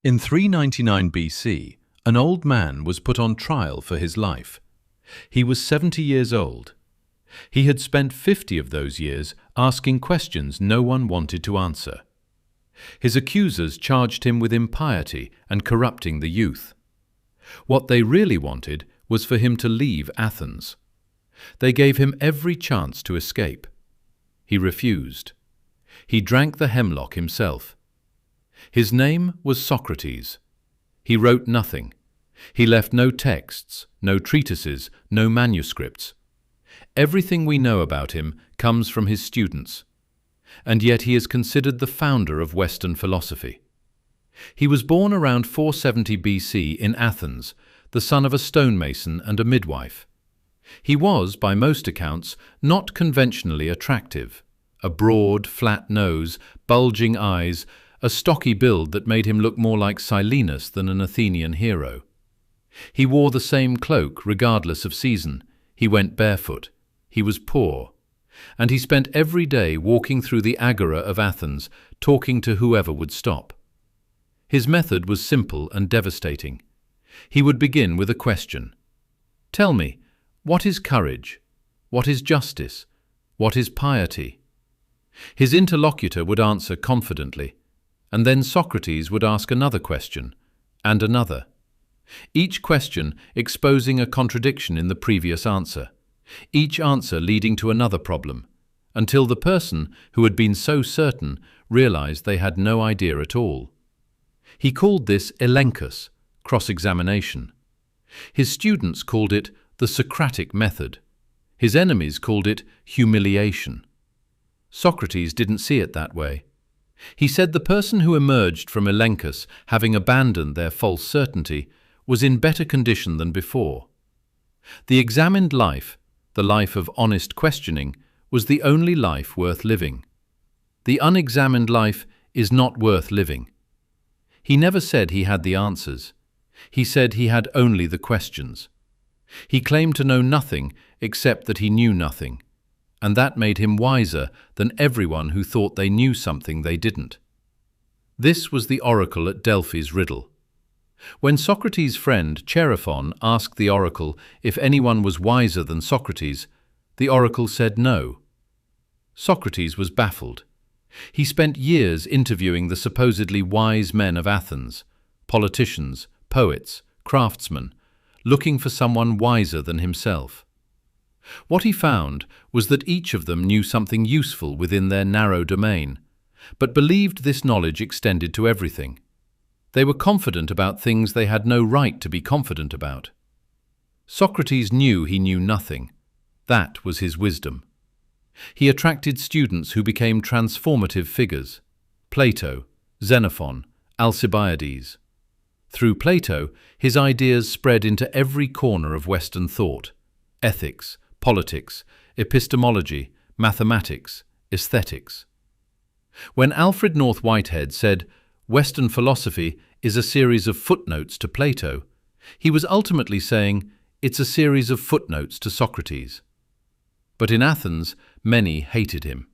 In 399 BC, an old man was put on trial for his life. He was 70 years old. He had spent 50 of those years asking questions no one wanted to answer. His accusers charged him with impiety and corrupting the youth. What they really wanted was for him to leave Athens. They gave him every chance to escape. He refused. He drank the hemlock himself. His name was Socrates. He wrote nothing. He left no texts, no treatises, no manuscripts. Everything we know about him comes from his students, and yet he is considered the founder of Western philosophy. He was born around 470 BC in Athens, the son of a stonemason and a midwife. He was, by most accounts, not conventionally attractive. A broad, flat nose, bulging eyes, a stocky build that made him look more like Silenus than an Athenian hero. He wore the same cloak regardless of season. He went barefoot. He was poor. And he spent every day walking through the agora of Athens, talking to whoever would stop. His method was simple and devastating. He would begin with a question. Tell me, what is courage? What is justice? What is piety? His interlocutor would answer confidently, and then Socrates would ask another question, and another. Each question exposing a contradiction in the previous answer, each answer leading to another problem, until the person who had been so certain realized they had no idea at all. He called this elenchus, cross-examination. His students called it the Socratic method. His enemies called it humiliation. Socrates didn't see it that way. He said the person who emerged from elenchus, having abandoned their false certainty, was in better condition than before. The examined life, the life of honest questioning, was the only life worth living. The unexamined life is not worth living. He never said he had the answers. He said he had only the questions. He claimed to know nothing except that he knew nothing, and that made him wiser than everyone who thought they knew something they didn't. This was the oracle at Delphi's riddle. When Socrates' friend Chaerephon asked the oracle if anyone was wiser than Socrates, the oracle said no. Socrates was baffled. He spent years interviewing the supposedly wise men of Athens, politicians, poets, craftsmen, looking for someone wiser than himself. What he found was that each of them knew something useful within their narrow domain, but believed this knowledge extended to everything. They were confident about things they had no right to be confident about. Socrates knew he knew nothing. That was his wisdom. He attracted students who became transformative figures: Plato, Xenophon, Alcibiades. Through Plato, his ideas spread into every corner of Western thought: ethics, politics, epistemology, mathematics, aesthetics. When Alfred North Whitehead said, "Western philosophy is a series of footnotes to Plato," he was ultimately saying, it's a series of footnotes to Socrates. But in Athens, many hated him.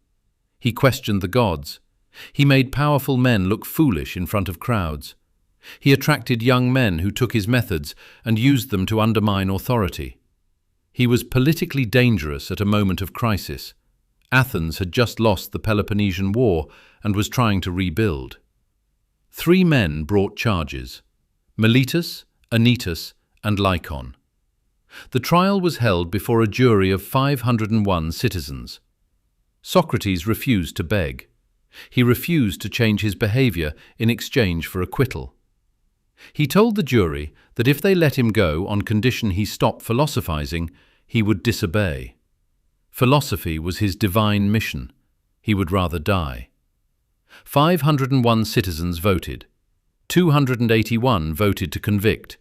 He questioned the gods. He made powerful men look foolish in front of crowds. He attracted young men who took his methods and used them to undermine authority. He was politically dangerous at a moment of crisis. Athens had just lost the Peloponnesian War and was trying to rebuild. 3 men brought charges: Miletus, Anytus, and Lycon. The trial was held before a jury of 501 citizens. Socrates refused to beg. He refused to change his behavior in exchange for acquittal. He told the jury that if they let him go on condition he stopped philosophizing, he would disobey. Philosophy was his divine mission. He would rather die. 501 citizens voted. 281 voted to convict.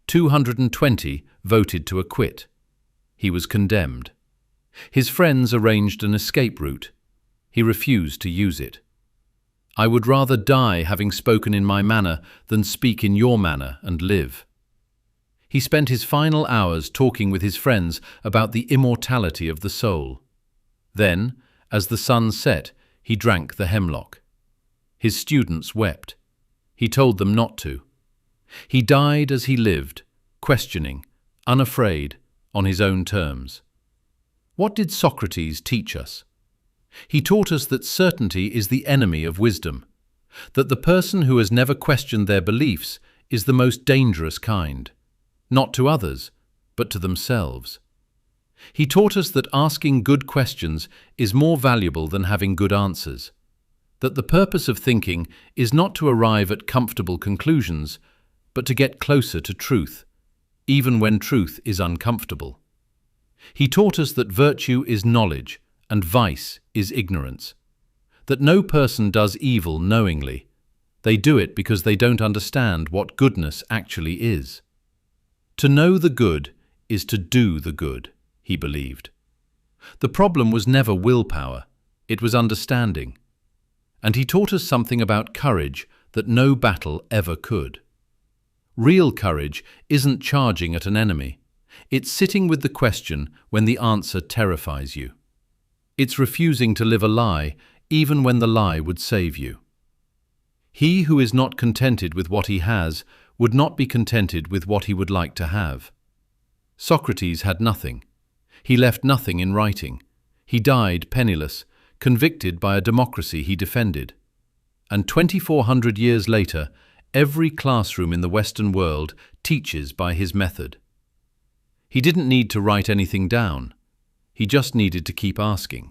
220 voted to acquit. He was condemned. His friends arranged an escape route. He refused to use it. "I would rather die having spoken in my manner than speak in your manner and live." He spent his final hours talking with his friends about the immortality of the soul. Then, as the sun set, he drank the hemlock. His students wept. He told them not to. He died as he lived, questioning, unafraid, on his own terms. What did Socrates teach us? He taught us that certainty is the enemy of wisdom, that the person who has never questioned their beliefs is the most dangerous kind, not to others, but to themselves. He taught us that asking good questions is more valuable than having good answers, that the purpose of thinking is not to arrive at comfortable conclusions, but to get closer to truth, even when truth is uncomfortable. He taught us that virtue is knowledge and vice is ignorance, that no person does evil knowingly. They do it because they don't understand what goodness actually is. To know the good is to do the good, he believed. The problem was never willpower, it was understanding. And he taught us something about courage that no battle ever could. Real courage isn't charging at an enemy. It's sitting with the question when the answer terrifies you. It's refusing to live a lie, even when the lie would save you. He who is not contented with what he has would not be contented with what he would like to have. Socrates had nothing. He left nothing in writing. He died penniless, convicted by a democracy he defended. And 2,400 years later, every classroom in the Western world teaches by his method. He didn't need to write anything down. He just needed to keep asking.